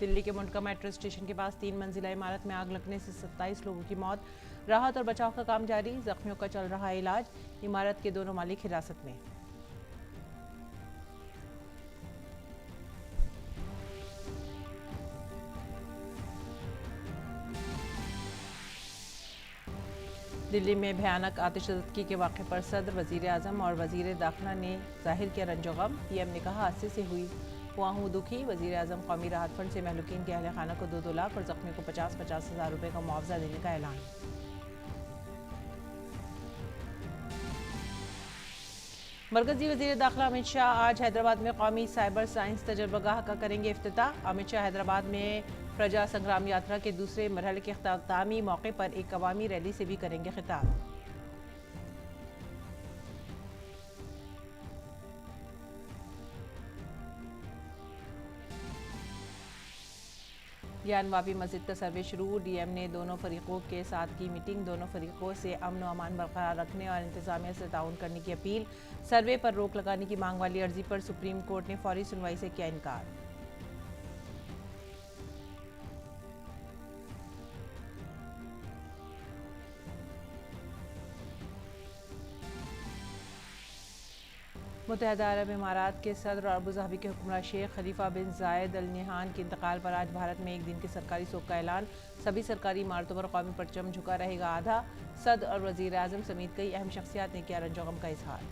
दिल्ली के Mundka metro station के पास 3 मंजिला इमारत में आग लगने से 27 लोगों की मौत। राहत और बचाव का काम जारी, जख्मियों का चल रहा है इलाज। इमारत के दोनों मालिक हिरासत में। दिल्ली में भयानक आतिशबाजी के वाक़े पर सदर, वजीर आज़म और वजीर दाखिला ने जाहिर किया रंजो गम। पीएम ने कहा, हादसे से हुआ हूँ दुखी। वजीर आज़म कौमी राहत फंड से महलूकीन के अहल खाना को 2-2 लाख और जख्मियों को 50-50 हज़ार रुपये का मुआवजा देने का ऐलान। मरकजी वजीर दाखिला अमित शाह आज हैदराबाद में कौमी साइबर साइंस तजर्बागाह का करेंगे इफ्तिताह। अमित शाह हैदराबाद में प्रजा संग्राम यात्रा के दूसरे मरहले के इख्तितामी मौके पर एक अवामी रैली से भी करेंगे खिताब। ज्ञान वापी मस्जिद का सर्वे शुरू। डीएम ने दोनों फरीकों के साथ की मीटिंग। दोनों फरीकों से अमन व अमान बरकरार रखने और इंतजामिया से ताउन करने की अपील। सर्वे पर रोक लगाने की मांग वाली अर्जी पर सुप्रीम कोर्ट ने फौरी सुनवाई से किया इनकार। मुत्तहदा अरब इमारात के सदर और अबूधाबी के हुक्मरान शेख खलीफा बिन जायद अल नहयान के इंतकाल पर आज भारत में एक दिन के सरकारी शोक का ऐलान। सभी सरकारी इमारतों पर कौमी परचम झुका रहेगा आधा। सदर और वजीर आज़म समेत कई अहम शख्सियात ने किया रंजो गम का इजहार।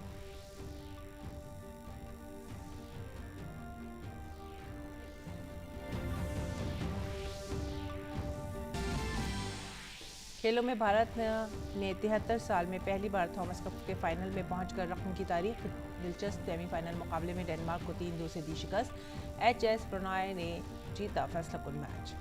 खेलों में भारत ने 73 साल में पहली बार थॉमस कप के फाइनल में पहुंचकर रकम की तारीख। दिलचस्प सेमीफाइनल मुकाबले में डेनमार्क को 3-2 से दी शिकस्त। एच.एस. प्रणॉय ने जीता फैसला कुन मैच।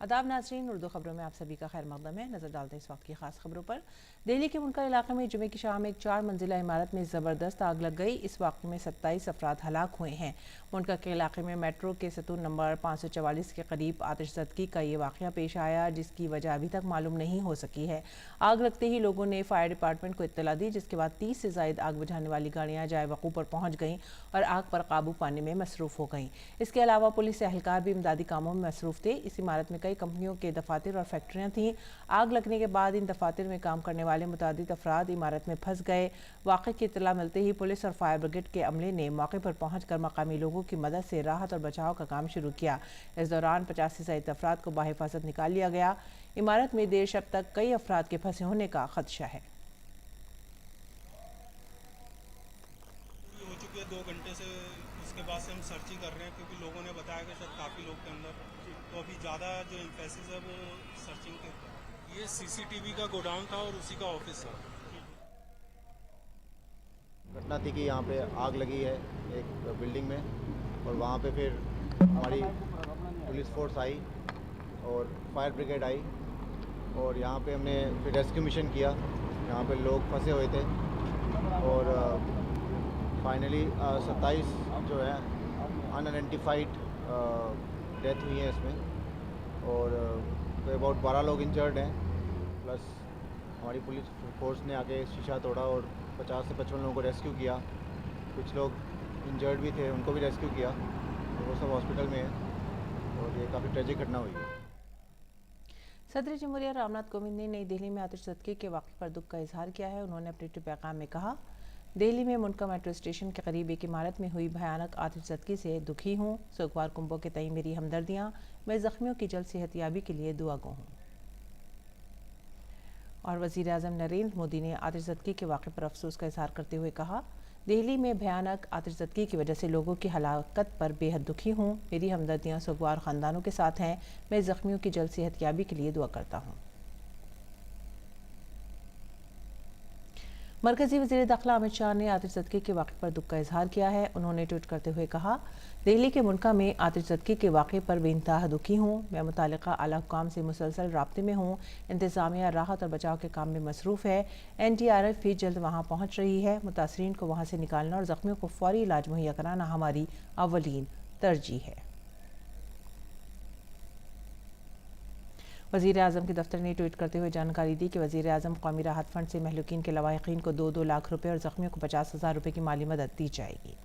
आदाब नाज़रीन, उर्दू खबरों में आप सभी का खैर मकदम है। नजर डालते हैं इस वक्त की खास खबरों पर। दिल्ली के मुनकर इलाके में जुमे की शाम एक 4 मंजिला इमारत में ज़बरदस्त आग लग गई। इस वाक़े में 27 अफराद हलाक हुए हैं। मुनकर के इलाके में मेट्रो के सतून नंबर 544 के करीब आतिशज़दगी का ये वाक़या पेश आया, जिसकी वजह अभी तक मालूम नहीं हो सकी है। आग लगते ही लोगों ने फायर डिपार्टमेंट को इत्तला दी, जिसके बाद 30 से ज़ायद आग बुझाने वाली गाड़ियाँ जाए वक़ूफ़ पर पहुँच गईं और आग पर काबू पाने में मसरूफ़ हो गईं। इसके अलावा पुलिस एहलकार भी इमदादी कामों में मसरूफ़ थे। इस इमारत में कई कंपनियों के दफातर और फैक्ट्रियाँ थीं। आग लगने के बाद इन दफातर में काम करने वाले मुतादिद अफराद इमारत में फंस गए। वाक़े की इत्तला मिलते ही पुलिस और फायर ब्रिगेड के अमले ने मौके पर पहुंचकर मकामी लोगों की मदद से राहत और बचाव का काम शुरू किया। इस दौरान 50 से ज़ायद अफराद को बाहिफाजत निकाल लिया गया। इमारत में देर शब तक कई अफराद के फंसे होने का खदशा है। हो चुकी है 2 घंटे से। उसके बाद से हम सर्चिंग कर रहे हैं, क्योंकि लोगों ने बताया कि शायद काफ़ी लोग के अंदर, तो अभी ज़्यादा जो एम्फेसिस है वो सर्चिंग के ऊपर। ये सीसीटीवी का गोडाउन था और उसी का ऑफिस था। घटना थी कि यहाँ पे आग लगी है एक बिल्डिंग में, और वहाँ पे फिर हमारी पुलिस फोर्स आई और फायर ब्रिगेड आई, और यहाँ पे हमने फिर रेस्क्यू मिशन किया। यहाँ पे लोग फंसे हुए थे और फाइनली 27 जो है अनआइडेंटिफाइड डेथ हुई है इसमें, और तो अबाउट 12 लोग इंजर्ड हैं। प्लस हमारी पुलिस फोर्स ने आके शीशा तोड़ा और 50 से 55 लोगों को रेस्क्यू किया। कुछ लोग इंजर्ड भी थे, उनको भी रेस्क्यू किया, तो वो सब हॉस्पिटल में हैं और ये काफ़ी ट्रेजिक घटना हुई है। सदर जमहूरिया रामनाथ कोविंद ने नई दिल्ली में आतिशबाजी के वाक़े पर दुख का इजहार किया है। उन्होंने अपने ट्वीट पैगाम में कहा, दिल्ली में मुनका मेट्रो स्टेशन के करीब एक इमारत में हुई भयानक आतिशबाजी से दुखी हूँ। सुगवार कुंभों के तई मेरी हमदर्दियाँ। मैं जख्मियों की जल्द सेहतयाबी के लिए दुआ गो हूँ। और वज़ीर आज़म नरेंद्र मोदी ने आतिशबाजी के वाक़े पर अफसोस का इजहार करते हुए कहा, दिल्ली में भयानक आतिशबाजी की वजह से लोगों की हलाकत पर बेहद दुखी हूँ। मेरी हमदर्दियाँ सुगवार ख़ानदानों के साथ हैं। मैं ज़ख्मियों की जल्द सेहतयाबी के लिए दुआ करता हूँ। मरकजी वज़ीर दाखिला अमित शाह ने आतिशबाजी के वाक़े पर दुख का इजहार किया है। उन्होंने ट्वीट करते हुए कहा, दिल्ली के मुनका में आतिशबाजी के वाक़े पर बेइंतहा दुखी हूँ। मैं मुतालिका आला हुक्काम से मुसलसल राब्ते में हूँ। इंतज़ामिया राहत और बचाव के काम में मसरूफ़ है। NDRF भी जल्द वहाँ पहुँच रही है। मुतासरीन को वहाँ से निकालना और ज़ख्मियों को फौरी इलाज मुहैया कराना हमारी अव्वलीन तरजीह है। वज़ीर आज़म के दफ्तर ने ट्वीट करते हुए जानकारी दी कि वज़ीर आज़म कौमी राहत फंड से महलूकीन के लवाहिकीन को 2-2 लाख रुपये और ज़ख्मियों को 50,000 रुपये की माली मदद दी जाएगी।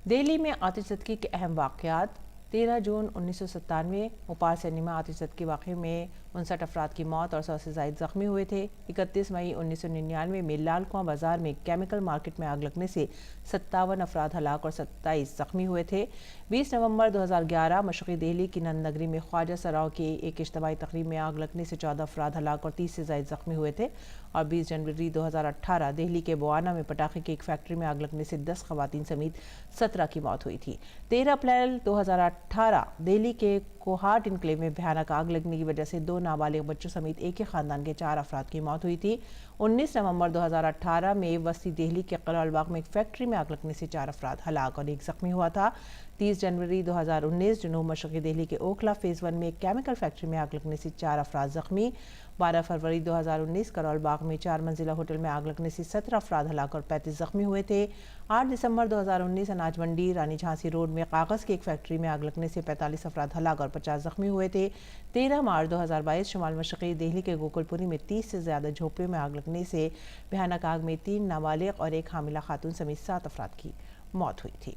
दिल्ली में आतिशज़दगी के अहम वाक़यात। 13 जून 1997 भोपाल सिनेमा आतिशज़दगी वाक़े में 59 अफराद की मौत और 100 से ज़ायद ज़ख्मी हुए थे। 31 मई 1999 में लाल कुआं बाज़ार में केमिकल मार्केट में आग लगने से 57 अफराद हलाक और 27 ज़ख्मी हुए थे। 20 नवंबर 2011 मशरक़ी दिल्ली की नंद नगरी में ख्वाजा सराओं की एक इज्तिमाई तकरीब में आग लगने से 14 अफराद हलाक और 30 से ज़ायद ज़ख्मी हुए थे। और 20 जनवरी 2018 दिल्ली के बोआना में पटाखे की एक फैक्ट्री में आग लगने से 10 ख़वातीन समेत 17 की मौत हुई थी। 13 अप्रैल 2018 दिल्ली के कोहाट इनक्लेव में भयानक आग लगने की वजह से 2 नाबालिग बच्चों समेत एक ही खानदान के 4 अफराद की मौत हुई थी। 19 नवंबर 2018 में वस्ती दिल्ली के कलाल बाग में एक फैक्ट्री में आग लगने से 4 अफराद हलाक और 1 ज़ख्मी हुआ था। 30 जनवरी 2019 जनूब मशरक़ी दिल्ली के ओखला फेज़ 1 में एक केमिकल फैक्ट्री में आग लगने से 4 अफराद ज़ख्मी। 12 फरवरी 2019 करोल बाग में 4 मंजिला होटल में आग लगने से 17 अफराद हलाक और 35 ज़ख्मी हुए थे। 8 दिसंबर 2019 अनाज मंडी रानी झांसी रोड में कागज़ की एक फैक्ट्री में आग लगने से 45 अफराद हलाक और 50 ज़ख्मी हुए थे। 13 मार्च 2022 शुमाल मशरक़ी दिल्ली के गोकुलपुरी में 30 से ज़्यादा झोपड़ियों में आग लगने से भयानक आग में 3 नाबालिग और एक हामिला खातून समेत 7 अफराद की मौत हुई थी।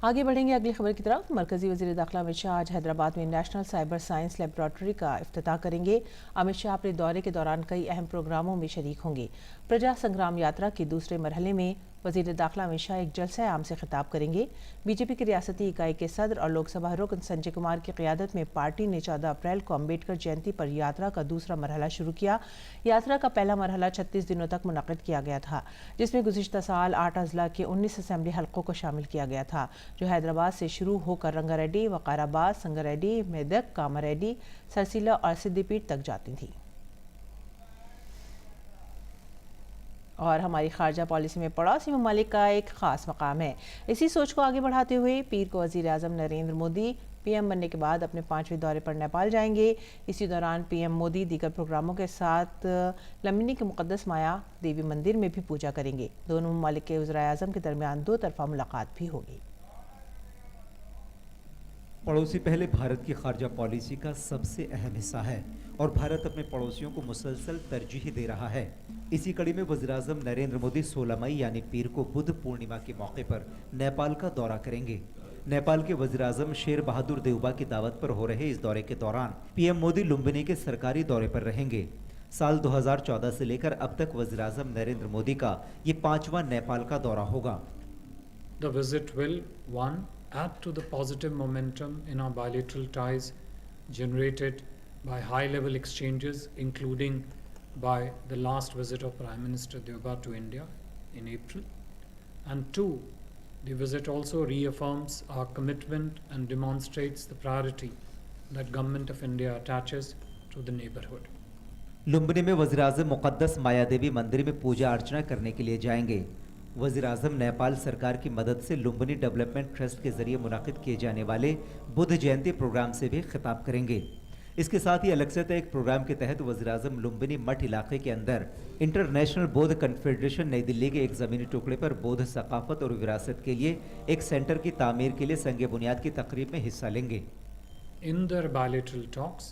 आगे बढ़ेंगे अगली खबर की तरफ। मरकजी वज़ीर दाखिला अमित शाह आज हैदराबाद में नेशनल साइबर साइंस लेबॉरेटरी का इफ्तिताह करेंगे। अमित शाह अपने दौरे के दौरान कई अहम प्रोग्रामों में शरीक होंगे। प्रजा संग्राम यात्रा के दूसरे मरहले में वज़ीर दाखिला अमित शाह एक जलसा आम से खिताब करेंगे। बीजेपी की रियासती इकाई के सदर और लोकसभा रुकन संजय कुमार की क़ियादत में पार्टी ने 14 अप्रैल को अम्बेडकर जयंती पर यात्रा का दूसरा मरहला शुरू किया। यात्रा का पहला मरहला 36 दिनों तक मुनक़िद किया गया था, जिसमें गुज़िश्ता साल 8 अज़ला के 19 असेंबली हल्कों को शामिल किया गया था, जो हैदराबाद से शुरू होकर रंगारेड्डी, वकाराबाद, संगारेड्डी, मेदक, कामारेड्डी, सरसीला और सिद्दीपीठ तक जाती थी। और हमारी खारजा पॉलिसी में पड़ोसी ममालिक का एक ख़ास मकाम है। इसी सोच को आगे बढ़ाते हुए पीर को वज़ीर आज़म नरेंद्र मोदी पीएम बनने के बाद अपने 5वें दौरे पर नेपाल जाएंगे। इसी दौरान पीएम मोदी दीगर प्रोग्रामों के साथ लम्बिनी के मुक़द्दस माया देवी मंदिर में भी पूजा करेंगे। दोनों ममालिक के वज़ीर आज़म के दरमियान 2 तरफ़ा मुलाकात भी होगी। पड़ोसी पहले भारत की खारजा पॉलिसी का सबसे अहम हिस्सा है और भारत अपने पड़ोसियों को मुसलसल तरजीह दे रहा है। इसी कड़ी में वज़ीर-ए-आज़म नरेंद्र मोदी 16 मई यानी पीर को बुद्ध पूर्णिमा के मौके पर नेपाल का दौरा करेंगे। नेपाल के वज़ीर-ए-आज़म शेर बहादुर देउबा की दावत पर हो रहे इस दौरे के दौरान पीएम मोदी लुम्बिनी के सरकारी दौरे पर रहेंगे। साल 2014 से लेकर अब तक वज़ीर-ए-आज़म नरेंद्र मोदी का ये 5वां नेपाल का दौरा होगा। The visit will, 1. add to the positive momentum in our bilateral ties generated by high-level exchanges, including by the last visit of Prime Minister Deuba to India in April. And 2, the visit also reaffirms our commitment and demonstrates the priority that Government of India attaches to the neighborhood. Lumbini में वज़ीर-ए-आज़म मुक़द्दस माया देवी मंदिर में पूजा अर्चना करने के लिए जाएंगे। वज़ीर-ए-आज़म नेपाल सरकार की मदद से लुम्बिनी डेवलपमेंट ट्रस्ट के जरिए मुनाकिद किए जाने वाले बुद्ध जयंती प्रोग्राम से भी खिताब करेंगे। इसके साथ ही अलग से एक प्रोग्राम के तहत वज़ीर-ए-आज़म लुम्बिनी मठ इलाके के अंदर इंटरनेशनल बौद्ध कन्फेडरेशन नई दिल्ली के एक ज़मीनी टुकड़े पर बौद्ध सकाफत और विरासत के लिए एक सेंटर की तामीर के लिए संग बुनियाद की तकरीब में हिस्सा लेंगे। In their bilateral talks,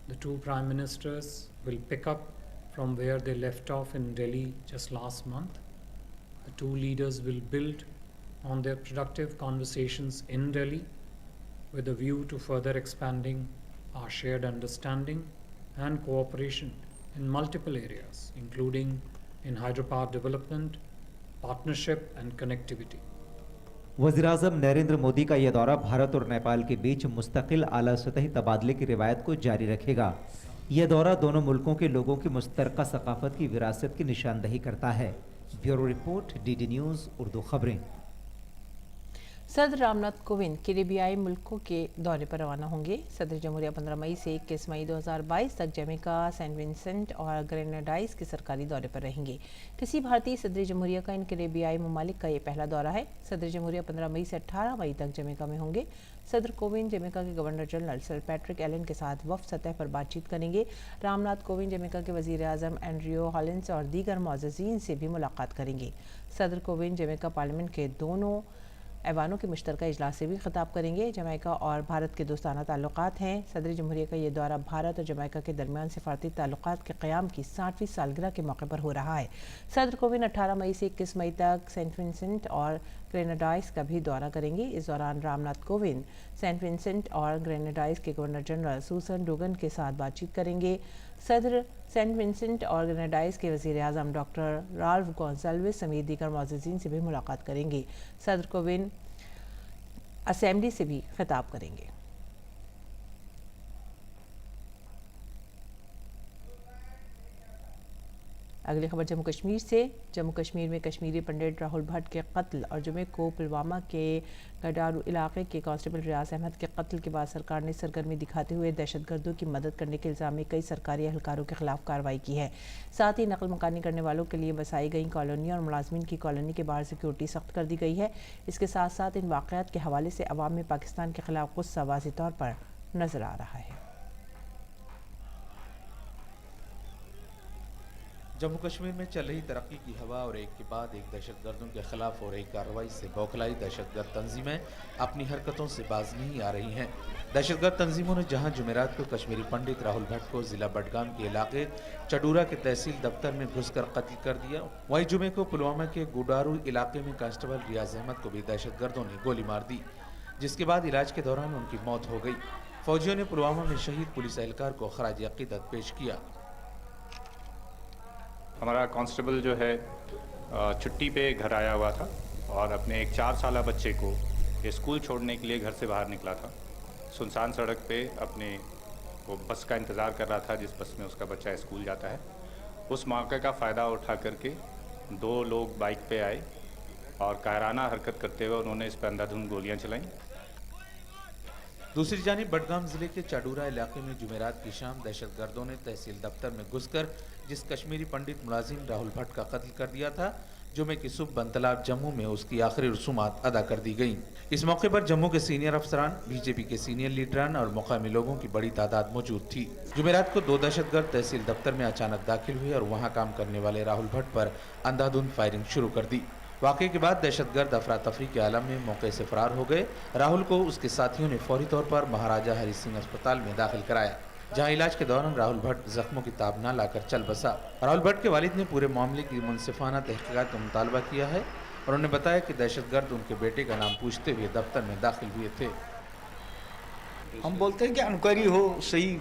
the two prime ministers will pick up from where they left off in Delhi just last month. The two leaders will build on their productive conversations in Delhi with a view to further expanding our shared understanding and cooperation in multiple areas, including in hydropower development, partnership and connectivity. वज़ीर-ए-आज़म नरेंद्र मोदी का यह दौरा भारत और नेपाल के बीच मुस्तकिल आला सतही तबादले की रिवायत को जारी रखेगा। यह दौरा दोनों मुल्कों के लोगों की मुश्तरका सकाफत की विरासत की निशानदही करता है। Bureau report, DD news Urdu खबरें। सदर रामनाथ कोविंद कैरेबियाई मुल्कों के दौरे पर रवाना होंगे। सदर जमहूरिया 15 मई से 21 मई 2022 तक जमैका, सेंट विंसेंट और ग्रेनेडाइज के सरकारी दौरे पर रहेंगे। किसी भारतीय सदर जमहूरिया का इन कैरेबियाई ममालिक का ये पहला दौरा है। सदर जमहूरिया 15 मई से 18 मई तक जमैका में होंगे। सदर कोविंद जमैका के governor general sir Patrick Allen के साथ वफ़द सतह पर बातचीत करेंगे। रामनाथ कोविंद जमैका के वज़ीर आज़म एंड्रियो हॉलिन्स और दीगर मुअज़्ज़ज़ीन से भी मुलाकात करेंगे। सदर कोविंद जमैका पार्लियामेंट के दोनों ऐवानों के मुश्तरका इजलास से भी खिताब करेंगे। जमैका और भारत के दोस्ताना ताल्लुकात हैं। सदर जमहूरिया का ये दौरा भारत और जमैका के दरमियान सिफारती ताल्लुकात के क़याम की 60वीं सालगिरह के मौके पर हो रहा है। सदर कोविंद 18 मई से 21 मई तक सेंट विंसेंट और ग्रेनेडाइज का भी दौरा करेंगे। इस दौरान रामनाथ कोविंद सेंट विंसेंट और ग्रेनेडाइज के गवर्नर जनरल सूसन डुगन के साथ बातचीत करेंगे। सदर सेंट विंसेंट और ग्रेनेडाइज के वज़ीर आज़म डॉक्टर राल्फ गोंसाल्विस समेत दीगर मुअज़्ज़ज़ीन से भी मुलाकात करेंगे। सदर कोविंद असेंबली से भी खिताब करेंगे। अगली खबर जम्मू कश्मीर से। जम्मू कश्मीर में कश्मीरी पंडित राहुल भट्ट के कत्ल और जुमे को पुलवामा के गडारू इलाके के कांस्टेबल रियाज अहमद के कत्ल के बाद सरकार ने सरगर्मी दिखाते हुए दहशतगर्दों की मदद करने के इल्ज़ाम में कई सरकारी एहलकारों के खिलाफ कार्रवाई की है। साथ ही नकल मकानी करने वालों के लिए बसाई गई कॉलोनी और मुलाजमीन की कॉलोनी के बाहर सिक्योरिटी सख्त कर दी गई है। इसके साथ साथ इन वाक़यात के हवाले से अवाम में पाकिस्तान के खिलाफ गुस्सा वाज़ेह तौर पर नजर आ रहा है। जम्मू कश्मीर में चल रही तरक्की की हवा और एक के बाद एक दहशतगर्दों के खिलाफ हो रही कार्रवाई से बौखलाई दहशतगर्द तंजीमें अपनी हरकतों से बाज नहीं आ रही हैं। दहशतगर्द तंजीमों ने जहां जुमेरात को कश्मीरी पंडित राहुल भट्ट को जिला बडगाम के इलाके चडूरा के तहसील दफ्तर में घुसकर कत्ल कर दिया, वहीं जुमे को पुलवामा के गुडारू इलाके में कांस्टेबल रियाज अहमद को भी दहशतगर्दों ने गोली मार दी, जिसके बाद इलाज के दौरान उनकी मौत हो गई। फौजियों ने पुलवामा में शहीद पुलिस एहलकार को खराज अकीदत पेश किया। हमारा कांस्टेबल जो है छुट्टी पे घर आया हुआ था और अपने एक 4 साला बच्चे को स्कूल छोड़ने के लिए घर से बाहर निकला था। सुनसान सड़क पे अपने वो बस का इंतज़ार कर रहा था जिस बस में उसका बच्चा स्कूल जाता है। उस मौके का फ़ायदा उठा करके 2 लोग बाइक पे आए और कायराना हरकत करते हुए उन्होंने इस पर अंधाधुंध गोलियाँ चलाईं। दूसरी जानिब बडगाम जिले के चाडूरा इलाके में जुमेरात की शाम दहशतगर्दों ने तहसील दफ्तर में घुसकर जिस कश्मीरी पंडित मुलाजिम राहुल भट्ट का कत्ल कर दिया था, जुमे की सुबह बनतलाब जम्मू में उसकी आखिरी रसूमात अदा कर दी गई। इस मौके पर जम्मू के सीनियर अफसरान, बीजेपी के सीनियर लीडरान और मुकामी लोगों की बड़ी तादाद मौजूद थी। जुमेरात को 2 दहशतगर्द तहसील दफ्तर में अचानक दाखिल हुए और वहाँ काम करने वाले राहुल भट्ट पर अंधाधुंध फायरिंग शुरू कर दी। वाक़े के बाद दहशतगर्द अफरा तफरी के आलम में मौके से फरार हो गए। राहुल को उसके साथियों ने फौरी तौर पर महाराजा हरी सिंह अस्पताल में दाखिल कराया, जहां इलाज के दौरान राहुल भट्ट जख्मों की ताब न लाकर चल बसा। राहुल भट्ट के वालिद ने पूरे मामले की मुनसिफाना तहकीकात का मुतालबा किया है और उन्होंने बताया कि दहशतगर्द उनके बेटे का नाम पूछते हुए दफ्तर में दाखिल हुए थे। हम बोलते हैं कि इंक्वायरी हो, सही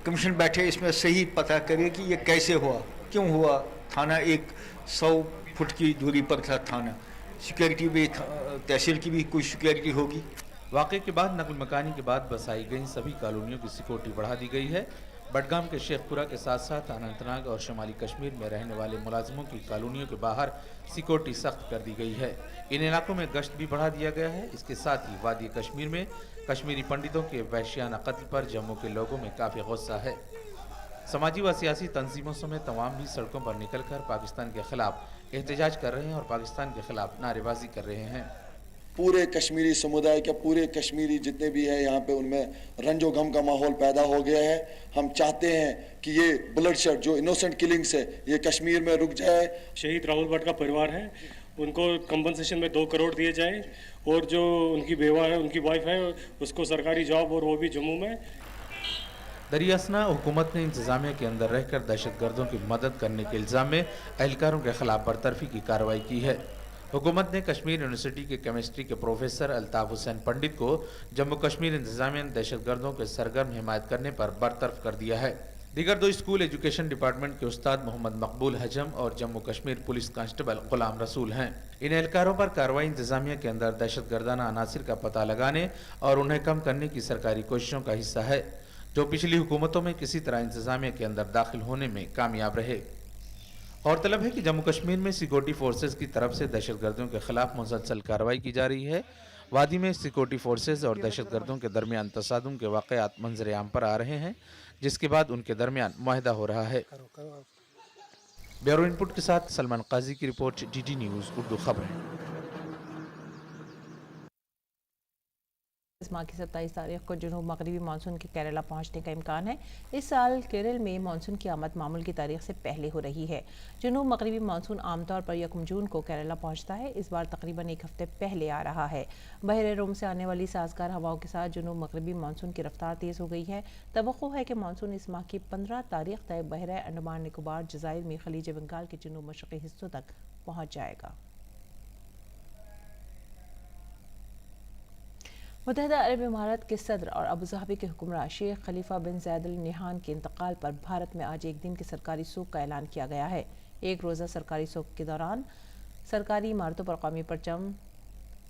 कमीशन बैठे, इसमें सही पता करे कि ये कैसे हुआ, क्यों हुआ। थाना एक 100 फुट की दूरी पर था थाना, सिक्योरिटी भी तहसील की भी कोई सिक्योरिटी होगी। वाक़े के बाद नकल मकानी के बाद बसाई गई सभी कॉलोनियों की सिक्योरिटी बढ़ा दी गई है। बडगाम के शेखपुरा के साथ साथ अनंतनाग और शुमाली कश्मीर में रहने वाले मुलाजमों की कॉलोनियों के बाहर सिक्योरिटी सख्त कर दी गई है। इन इलाकों में गश्त भी बढ़ा दिया गया है। इसके साथ ही वादी कश्मीर में कश्मीरी पंडितों के वहशियाना कत्ल पर जम्मू के लोगों में काफ़ी गुस्सा है। समाजी व सियासी तंजीमों समेत तमाम भी सड़कों पर निकलकर पाकिस्तान के खिलाफ एहतजाज कर रहे हैं और पाकिस्तान के खिलाफ नारेबाजी कर रहे हैं। पूरे कश्मीरी समुदाय का, पूरे कश्मीरी जितने भी हैं यहाँ पे, उनमें रंजो गम का माहौल पैदा हो गया है। हम चाहते हैं कि ये ब्लडशेड जो इनोसेंट किलिंग्स है ये कश्मीर में रुक जाए। शहीद राहुल भट्ट का परिवार है, उनको कंपनसेशन में 2 करोड़ दिए जाए और जो उनकी बेवा है, उनकी वाइफ है, उसको सरकारी जॉब और वो भी जम्मू में। दरियासना हुकूमत ने इंतजामिया के अंदर रहकर दहशतगर्दों की मदद करने के इल्ज़ाम में एहलकारों के खिलाफ बरतरफी की कार्रवाई की है। हुकूमत ने कश्मीर यूनिवर्सिटी के केमिस्ट्री के प्रोफेसर अल्ताफ हुसैन पंडित को जम्मू कश्मीर इंतजामिया ने दहशतगर्दों के सरगर्म हिमायत करने पर बरतरफ कर दिया है। दीगर 2 स्कूल एजुकेशन डिपार्टमेंट के उस्ताद मोहम्मद मकबूल हजम और जम्मू कश्मीर पुलिस कांस्टेबल गुलाम रसूल हैं। इन एहलकारों पर कार्रवाई इंतजामिया के अंदर दहशतगर्दाना अनासिर का पता लगाने और उन्हें कम करने की सरकारी कोशिशों का हिस्सा है, जो पिछली हुकूमतों में किसी तरह इंतजामिया के अंदर दाखिल होने में कामयाब रहे। गौरतलब है कि जम्मू कश्मीर में सिक्योरिटी फोर्सेज की तरफ से दहशतगर्दियों के खिलाफ मुसलसल कार्रवाई की जा रही है। वादी में सिक्योरिटी फोर्सेज और दहशतगर्दों के दरमियान तसादुम के वाक़यात मंजर आम पर आ रहे हैं, जिसके बाद उनके दरमियान मुआहदा हो रहा है। ब्यूरो इनपुट के साथ सलमान काजी की रिपोर्ट, DD न्यूज़ उर्दू खबरें। इस माह की 27 तारीख को जनूब मगरबी मानसून के केरला पहुंचने का इम्कान है। इस साल केरल में मानसून की आमद मामूल की तारीख से पहले हो रही है। जनूब मगरबी मानसून आमतौर पर 1 जून को केरला पहुंचता है। इस बार तकरीबन 1 हफ्ते पहले आ रहा है। बहरे रोम से आने वाली साजगार हवाओं के साथ जनूब मगरबी मानसून की रफ्तार तेज़ हो गई है। तवक्को है कि मानसून इस माह की 15 तारीख तक बहरा अंडमान निकोबार जज़ाइर में खलीज बंगाल के जनूब मशरक़ी हिस्सों तक पहुँच जाएगा। मुत्तहिदा अरब इमारात के सदर और अबूधाबी के हुक्मरान शेख खलीफा बिन ज़ायद अल नहयान के इंतकाल पर भारत में आज एक दिन के सरकारी शोक का ऐलान किया गया है। एक रोज़ा सरकारी शोक के दौरान सरकारी इमारतों पर कौमी परचम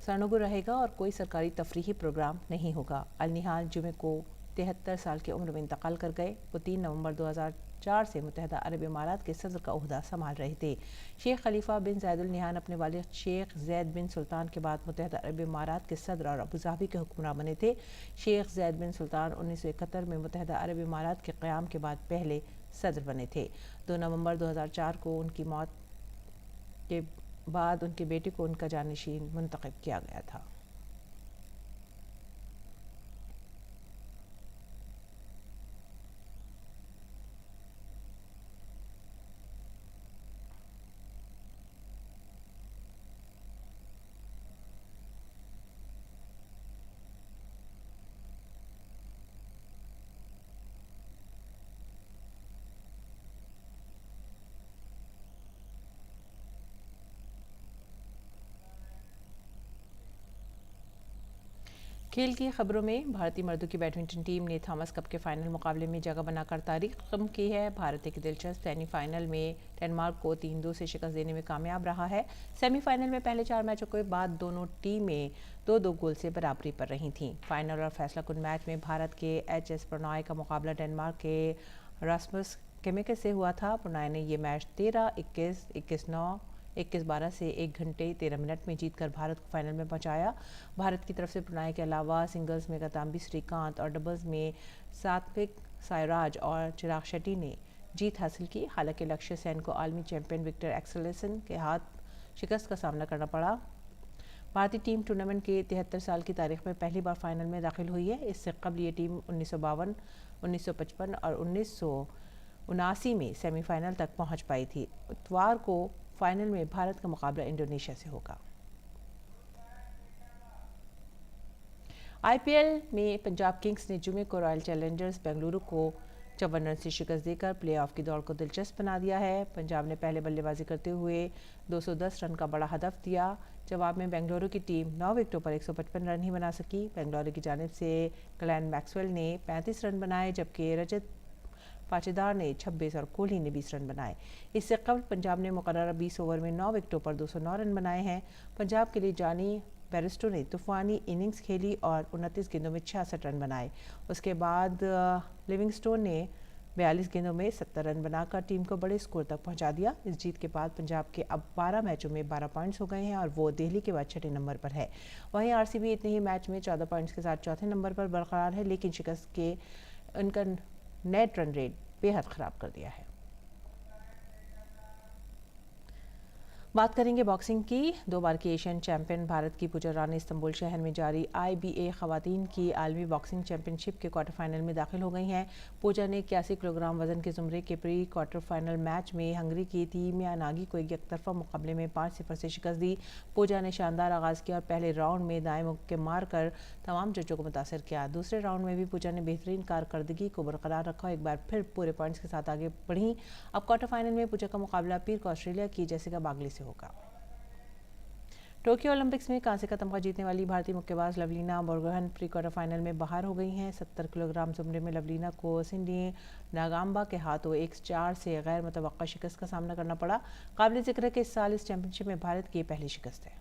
सरनगू रहेगा और कोई सरकारी तफरीही प्रोग्राम नहीं होगा। अल नहयान जुमे को 73 साल की उम्र में इंतकाल कर गए। वो 3 नवंबर 2004 से मुत्तहिदा अरब इमारात के सदर का ओहदा संभाल रहे थे। शेख खलीफा बिन ज़ायद अल नहयान अपने वालिद शेख ज़ैद बिन सुल्तान के बाद मुत्तहिदा अरब इमारात के सदर और अबूधाबी के हुक्मरान बने थे। शेख ज़ैद बिन सुल्तान 1971 में मुत्तहिदा अरब इमारात के क़याम के बाद पहले सदर बने थे। 2 नवंबर 2004 को उनकी मौत के बाद उनके बेटे को उनका जानशीन मुंतखब किया गया था। खेल की खबरों में भारतीय मर्दों की बैडमिंटन टीम ने थॉमस कप के फाइनल मुकाबले में जगह बनाकर तारीख कम की है। भारत एक दिलचस्प सेमीफाइनल में डेनमार्क को 3-2 से शिकस्त देने में कामयाब रहा है। सेमीफाइनल में पहले 4 मैचों के बाद दोनों टीमें 2-2 गोल से बराबरी पर रही थीं। फाइनल और फैसलाकुन मैच में भारत के HS प्रणॉय का मुकाबला डेनमार्क के रास्मस केमेके से हुआ था। प्रणॉय ने ये मैच 13-21, 21-9, 21-12 से 1 घंटे 13 मिनट में जीतकर भारत को फाइनल में पहुंचाया। भारत की तरफ से प्रणॉय के अलावा सिंगल्स में गौतमी श्रीकांत और डबल्स में सात्विक साईराज और चिराग शेट्टी ने जीत हासिल की। हालांकि लक्ष्य सेन को आलमी चैंपियन विक्टर एक्सेलेसन के हाथ शिकस्त का सामना करना पड़ा। भारतीय टीम टूर्नामेंट के 73 साल की तारीख में पहली बार फाइनल में दाखिल हुई है। इससे कबल ये टीम 1952, 1955 और 1979 में सेमीफाइनल तक पहुंच पाई थी। इतवार को फाइनल में भारत का मुकाबला इंडोनेशिया से होगा। IPL में पंजाब किंग्स ने जुमे को रॉयल चैलेंजर्स बेंगलुरु को 54 रन से शिकस्त देकर प्लेऑफ की दौड़ को दिलचस्प बना दिया है। पंजाब ने पहले बल्लेबाजी करते हुए 210 रन का बड़ा हदफ दिया। जवाब में बेंगलुरु की टीम 9 विकेटों पर 155 रन ही बना सकी। बेंगलुरु की जानिब से ग्लेन मैक्सवेल ने 35 रन बनाए, जबकि रजत पाटीदार ने 26 और कोहली ने 20 रन बनाए। इससे कबल पंजाब ने मुकर्रर 20 ओवर में 9 विकेटों पर 209 रन बनाए हैं। पंजाब के लिए जानी बेरिस्टो ने तूफानी इनिंग्स खेली और 29 गेंदों में 66 रन बनाए। उसके बाद लिविंगस्टोन ने 42 गेंदों में 70 रन बनाकर टीम को बड़े स्कोर तक पहुंचा दिया। इस जीत के बाद पंजाब के अब 12 मैचों में 12 पॉइंट्स हो गए हैं और वो दिल्ली के बाद 6ठे नंबर पर है। वहीं RCB इतने ही मैच में 14 पॉइंट्स के साथ चौथे नंबर पर बरकरार है, लेकिन शिकस्त के उनका नेट रन रेट बेहद ख़राब कर दिया है। बात करेंगे बॉक्सिंग की। 2 बार की एशियन चैंपियन भारत की पूजा रानी इस्तांबुल शहर में जारी IBA खवातीन की आलमी बॉक्सिंग चैंपियनशिप के क्वार्टर फाइनल में दाखिल हो गई हैं। पूजा ने 81 किलोग्राम वजन के जुमरे के प्री क्वार्टर फाइनल मैच में हंगरी की तीमिया नागी को एक तरफा मुकाबले में 5-0 से शिकस्त दी। पूजा ने शानदार आगाज़ किया और पहले राउंड में दाएं मुक्के मारकर तमाम जजों को मुतासर किया। दूसरे राउंड में भी पूजा ने बेहतरीन कारकर्दगी को बरकरार रखा और एक बार फिर पूरे पॉइंट्स के साथ आगे बढ़ी। अब क्वार्टर फाइनल में पूजा का मुकाबला पीर को ऑस्ट्रेलिया की जेसिका बागली से होगा। टोक्यो ओलंपिक्स में कांसे का तमगा जीतने वाली भारतीय मुक्केबाज Lovlina Borgohain pre quarter final में बाहर हो गई हैं। 70 किलोग्राम जुमरे में लवलीना को सिंडी नागाम्बा के हाथों 1-4 से गैर मुतवक्का शिकस्त का सामना करना पड़ा। काबिल जिक्र है कि इस साल इस चैंपियनशिप में भारत की पहली शिकस्त है।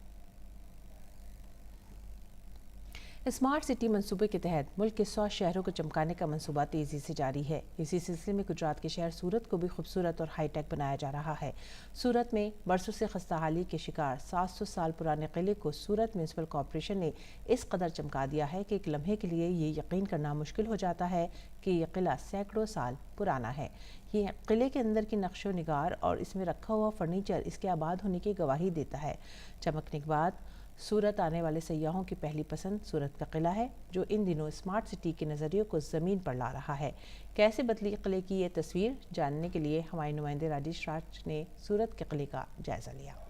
स्मार्ट सिटी मंसूबे के तहत मुल्क के 100 शहरों को चमकाने का मंसूबा तेज़ी से जारी है। इसी सिलसिले में गुजरात के शहर सूरत को भी खूबसूरत और हाईटेक बनाया जा रहा है। सूरत में बरसों से खस्ताहाली के शिकार 700 साल पुराने किले को सूरत म्यूनसिपल कॉरपोरेशन ने इस कदर चमका दिया है कि एक लम्हे के लिए ये यकीन करना मुश्किल हो जाता है कि यह किला सैकड़ों साल पुराना है। ये किले के अंदर की नक्शो निगार और इसमें रखा हुआ फर्नीचर इसके आबाद होने की गवाही देता है। चमकने के बाद सूरत आने वाले सयाहों की पहली पसंद सूरत का किला है, जो इन दिनों स्मार्ट सिटी के नज़रिए को ज़मीन पर ला रहा है। कैसे बदली किले की ये तस्वीर जानने के लिए हमारे नुमाइंदे राजेश राज ने सूरत के किले का जायज़ा लिया।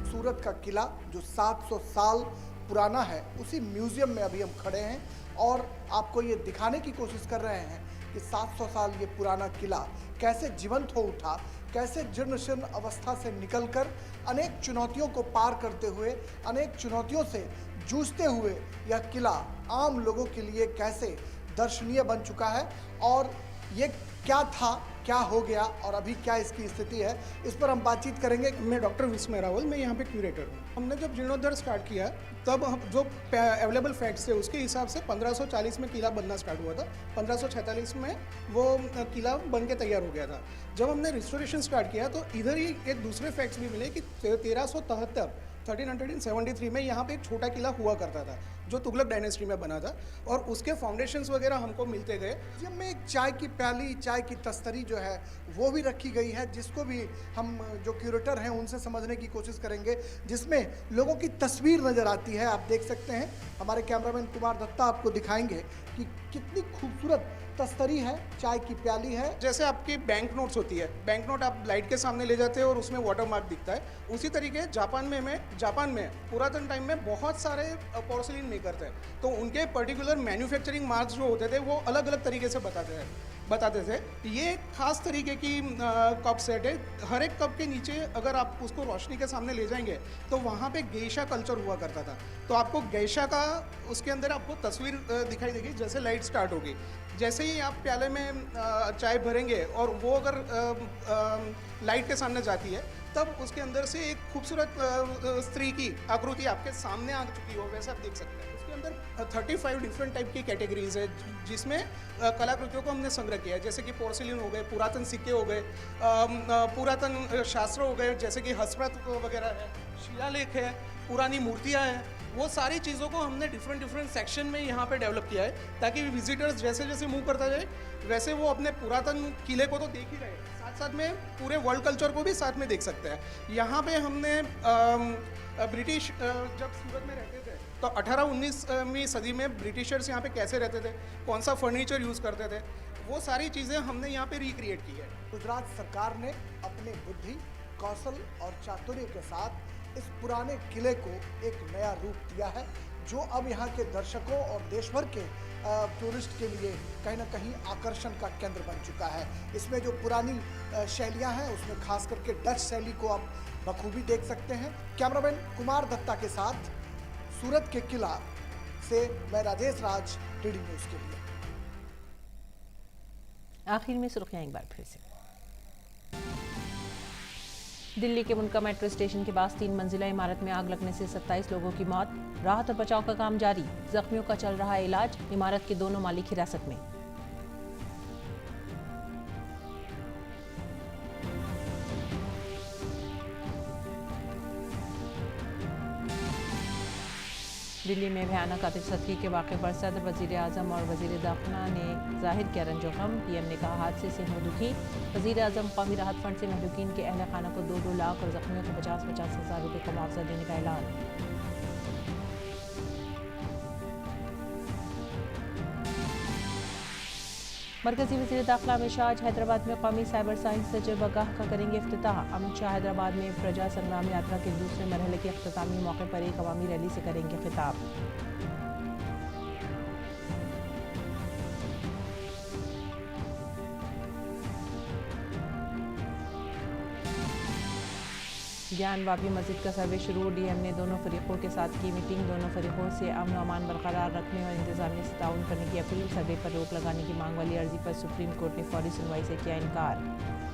सूरत का किला जो 700 साल पुराना है, उसी म्यूज़ियम में अभी हम खड़े हैं और आपको ये दिखाने की कोशिश कर रहे हैं कि 700 साल ये पुराना किला कैसे जीवंत हो उठा, कैसे जीर्ण शीर्ण अवस्था से निकलकर अनेक चुनौतियों को पार करते हुए, अनेक चुनौतियों से जूझते हुए यह किला आम लोगों के लिए कैसे दर्शनीय बन चुका है और ये क्या था, क्या हो गया और अभी क्या इसकी स्थिति है, इस पर हम बातचीत करेंगे। मैं डॉक्टर विस्मय रावल, मैं यहाँ पे क्यूरेटर हूँ। हमने जब जीर्णोद्धार स्टार्ट किया तब हम जो अवेलेबल फैक्ट्स थे उसके हिसाब से 1540 में किला बनना स्टार्ट हुआ था। 1546 में वो किला बन के तैयार हो गया था। जब हमने रिस्टोरेशन स्टार्ट किया तो इधर ही एक दूसरे फैक्ट्स भी मिले कि 1373 में यहाँ पे एक छोटा किला हुआ करता था जो तुगलक डायनेस्टी में बना था और उसके फाउंडेशंस वगैरह हमको मिलते गए। म्यूजियम में एक चाय की प्याली, चाय की तस्तरी जो है वो भी रखी गई है, जिसको भी हम जो क्यूरेटर हैं उनसे समझने की कोशिश करेंगे, जिसमें लोगों की तस्वीर नज़र आती है। आप देख सकते हैं, हमारे कैमरामैन कुमार दत्ता आपको दिखाएंगे कि कितनी खूबसूरत तस्तरी है, चाय की प्याली है। जैसे आपकी बैंक नोट्स होती है, बैंक नोट आप लाइट के सामने ले जाते हैं और उसमें वाटर मार्क दिखता है, उसी तरीके जापान में पुरातन टाइम में बहुत सारे पोर्सिलिन मेकर थे, तो उनके पर्टिकुलर मैन्युफैक्चरिंग मार्क्स जो होते थे वो अलग अलग तरीके से बताते थे। ये खास तरीके की कप सेट है। हर एक कप के नीचे अगर आप उसको रोशनी के सामने ले जाएंगे तो वहाँ पे गेशा कल्चर हुआ करता था, तो आपको गेशा का उसके अंदर आपको तस्वीर दिखाई देगी। जैसे लाइट स्टार्ट होगी, जैसे ही आप प्याले में चाय भरेंगे और वो अगर लाइट के सामने जाती है तब उसके अंदर से एक खूबसूरत स्त्री की आकृति आपके सामने आ चुकी हो, वैसा आप देख सकते हैं। उसके अंदर 35 डिफरेंट टाइप की कैटेगरीज है जिसमें कलाकृतियों को हमने संग्रह किया है, जैसे कि पोर्सिलिन हो गए, पुरातन सिक्के हो गए, पुरातन शास्त्र हो गए जैसे कि हस्तप्रत वगैरह है, शिलालेख है, पुरानी मूर्तियाँ हैं। वो सारी चीज़ों को हमने डिफरेंट सेक्शन में यहाँ पे डेवलप किया है ताकि विजिटर्स जैसे जैसे मूव करता जाए वैसे वो अपने पुरातन किले को तो देख ही रहे, साथ साथ में पूरे वर्ल्ड कल्चर को भी साथ में देख सकते हैं। यहाँ पे हमने ब्रिटिश जब सूरत में रहते थे तो 18-19वीं सदी में ब्रिटिशर्स यहाँ पे कैसे रहते थे, कौन सा फर्नीचर यूज़ करते थे, वो सारी चीज़ें हमने यहाँ पे रिक्रिएट की है। गुजरात सरकार ने अपने बुद्धि, कौशल और चातुर्य के साथ इस पुराने किले को एक नया रूप दिया है, जो अब यहाँ के दर्शकों और देश भर के टूरिस्ट के लिए कहीं ना कहीं आकर्षण का केंद्र बन चुका है। इसमें जो पुरानी शैलियाँ हैं उसमें खास करके डच शैली को आप बखूबी देख सकते हैं। कैमरामैन कुमार दत्ता के साथ सूरत के किला से मैं राजेश राज, टीडी न्यूज़ के लिए। आखिर में सुर्खियां एक बार फिर से। दिल्ली के मुनका मेट्रो स्टेशन के पास 3 मंजिला इमारत में आग लगने से 27 लोगों की मौत। राहत और बचाव का काम जारी, जख्मियों का चल रहा है इलाज। इमारत के दोनों मालिक हिरासत में। दिल्ली में भयानक आतिशबाजी के वाक़े पर सदर, वज़ीर आज़म और वज़ीर दाखिला ने जाहिर किया रंजो गम। पीएम ने कहा हादसे से हूँ दुखी। वज़ीर आज़म कौमी राहत फंड से महलूकीन के अहल खाना को 2-2 लाख और ज़ख्मियों को 50-50 हज़ार रुपये का मुआवजा देने का ऐलान। मरकजी वज़ीर दाखिला अमित शाह आज हैदराबाद में कौमी साइबर साइंस तजुर्बागाह का करेंगे इफ्तिताह। अमित शाह हैदराबाद में प्रजा संग्राम यात्रा के दूसरे मरहले के इख्तितामी मौके पर एक अवामी रैली से करेंगे खिताब। ज्ञान वापी मस्जिद का सर्वे शुरू। डीएम ने दोनों फरीकों के साथ की मीटिंग। दोनों फरीकों से अमन व अमान बरकरार रखने और इंतजामिया से ताउन करने की अपील। सर्वे पर रोक लगाने की मांग वाली अर्जी पर सुप्रीम कोर्ट ने फौरी सुनवाई से किया इनकार।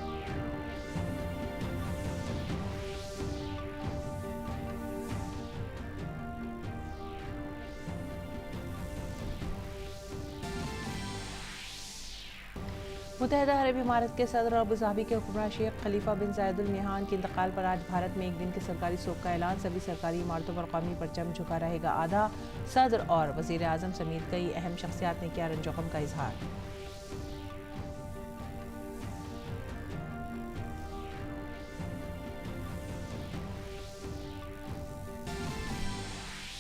मुत्तहिदा अरब इमारात के सदर अबू धाबी के हुक्मरान शेख खलीफा बिन जायद अल नहयान के इंतकाल पर आज भारत में एक दिन के सरकारी शोक का ऐलान। सभी सरकारी इमारतों पर कौमी परचम झुका रहेगा आधा। सदर और वज़ीर आज़म समेत कई अहम शख्सियात ने किया रंजो गम का इजहार।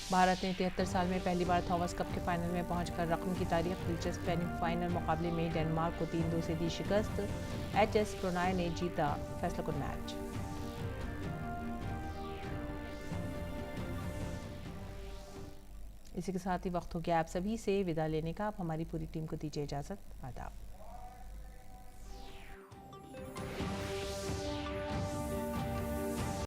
भारत ने 73 साल में पहली बार थॉमस कप के फाइनल में पहुंचकर रकम की तारीख। दिलचस्प फाइनल मुकाबले में डेनमार्क को 3-2 से दी शिकस्त। एच.एस. प्रणॉय ने जीता फैसलाकुन मैच। इसी के साथ ही वक्त हो गया आप सभी से विदा लेने का। आप हमारी पूरी टीम को दीजिए इजाज़त। आदाब।